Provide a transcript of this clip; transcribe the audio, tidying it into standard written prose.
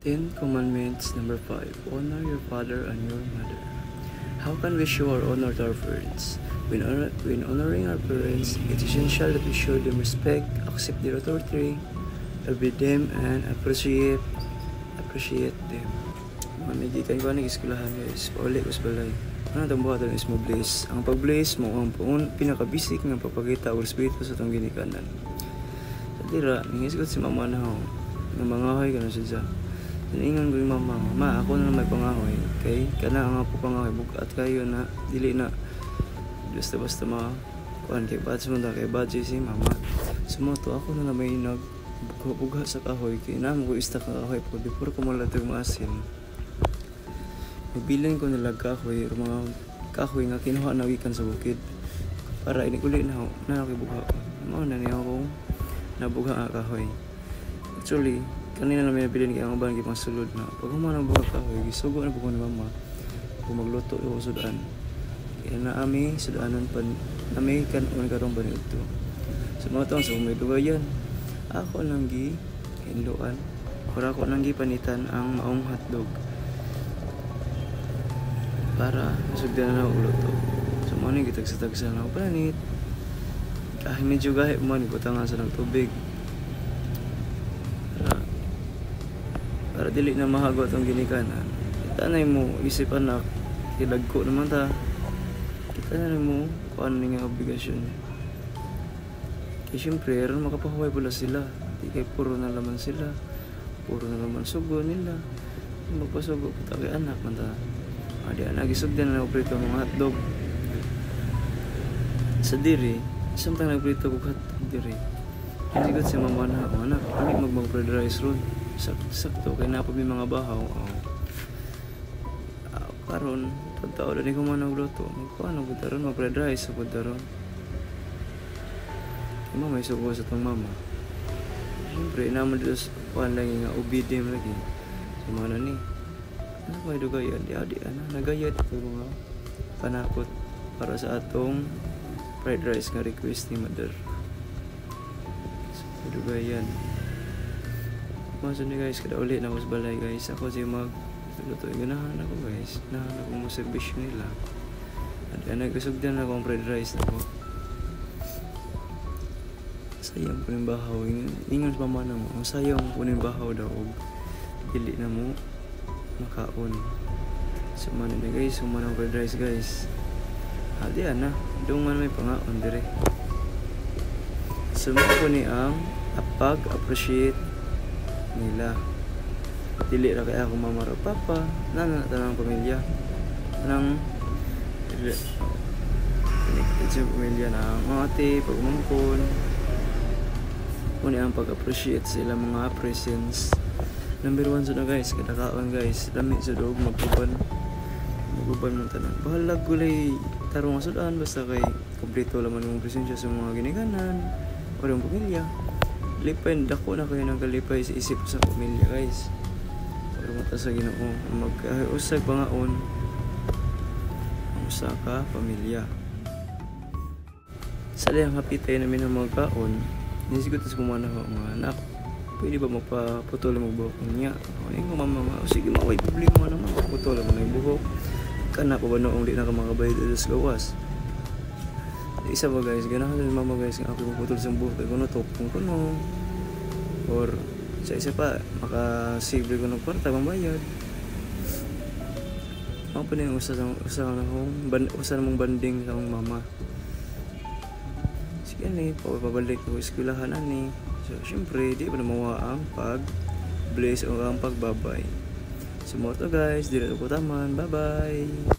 Ten Commandments number 5. Honor your father and your mother. How can we show our honor to our parents? When honoring our parents, it's essential that we show them respect, accept their authority, obey them, and appreciate them. Mga nagikan ko na iskulahan guys, paulit ko sa balay. Ano itong buhatan is mo-bless. Ang pag-bless mo ang pinaka-basic nga papakita o respeto sa itong ginikanan. Sa tira, nangisikot si mama na ako, nga mangahoy ka na siya. Naingan ko yung mama, ma, ako na may pangahoy. Okay? Kana nga po pangahoy, bukat kayo na, dili na. Basta kuhan kay Badge mo na, kay Badge si mama. Sumoto, ako na may nagbuga sa kahoy. Kaya naman ko ista ka kahoy po, before ko mula ito yung maasin. Magbilan ko nila kahoy, mga kahoy nga kinuha na wikan sa bukid. Para inikulit na ako, nakibuga ko. Mga na niya ako, nabuga nga kahoy. Actually, kanina na may nabilin kaya ang bahan kipang sulod na pag humanang buka kahoy, gisugo na po ko ni mama kung magluto o sudaan. Kaya na ami sudaanan pa nami kanon karong ba nito. So mga taon, so may dugayan. Ako lang hinluan. Para ako lang panitan ang maong hotdog. Para masugdan na ako luto. So mga nang gitagsa-tagsa na ako panit. Kahit medyo gahit mo, iputangan sa ng tubig. Para dili na mahagot ang ginikanan. Kita na mo isip anak, ilagko naman ta. Kita na mo kung ano nga obligasyon. Kaya syempre, rin makapahuway pala sila. Di kay puro na laman sila. Puro na laman sugo nila. Magpasugo po kay anak man ta. Adi anak, isugdan na nagprito mga hotdog. Sa diri, samtang nagprito ko hotdog diri. Hindi ko si mama na, anak, kami mag-fried rice roll. Sakto, kaya napag may mga bahaw. Karon, pagtao na ko man nagluto. Magpaano po taron, mag-fried rice po taron. Kaya may suko sa itong mama. Siyempre, naman dito sa kuhan lang nga, obedient lagi. Sa mga nani. Ano may dugayan? Di-adi, nagayad ito mga panakot para sa atong fried rice nga request ni mother. So, dugayan. Maso ni guys, kada ulit na ako sa balay guys. Ako siya luto. Ganahan ako guys. Nahan ako mo servisyo nila. At nagkasugdan ako ang fried rice na ako. Sayang po ng bahaw. Ingon sa pamana mo. Ang sayang po ng bahaw daw. Dili na mo makaon. Sumana na guys. Sumana ang fried rice guys. Hadi na. Doon man may pangaon dire. Sumana po ni ang appreciate nila. Dili ra kaya ako mama ra papa, nana tanang pamilya. Nang connected sa pamilya na mga ate, pagmangkon. Muna ang pag-appreciate sila mga presents. Number 1 na guys, kada kaon guys, dami sa dog magkuban mo tanan. Bahala gulay tarong sudan basta kay kompleto laman ng presensya sa mga ginikanan o ng pamilya. Lipay, dako na kayo ng kalipay sa isip sa pamilya guys. Pero mata sa Ginoo, mag-usag pangaon ang usa ka pamilya. Sa liyang hapitay namin ng mga kaon, nisigot sa kumana ko mga anak, pwede ba magpaputol ang buhok niya? Ayun ko mama, sige maway problema naman, putol mo na yung buhok. Kana pa ba noong di na ka makabayad sa gawas? Isa ba guys, ganahan din mama guys nga ako puputol sa buhok kay kuno topong kuno or sa isa pa makasave ko ng kwarta pambayad. Ako pa na yung usa namang banding sa akong mama. Sige ni, pabalik ko eskwelahan ani. So syempre di pa na mawa ang pag-bless o ang pagbabay. Sumoto guys, dito ko taman. Bye bye.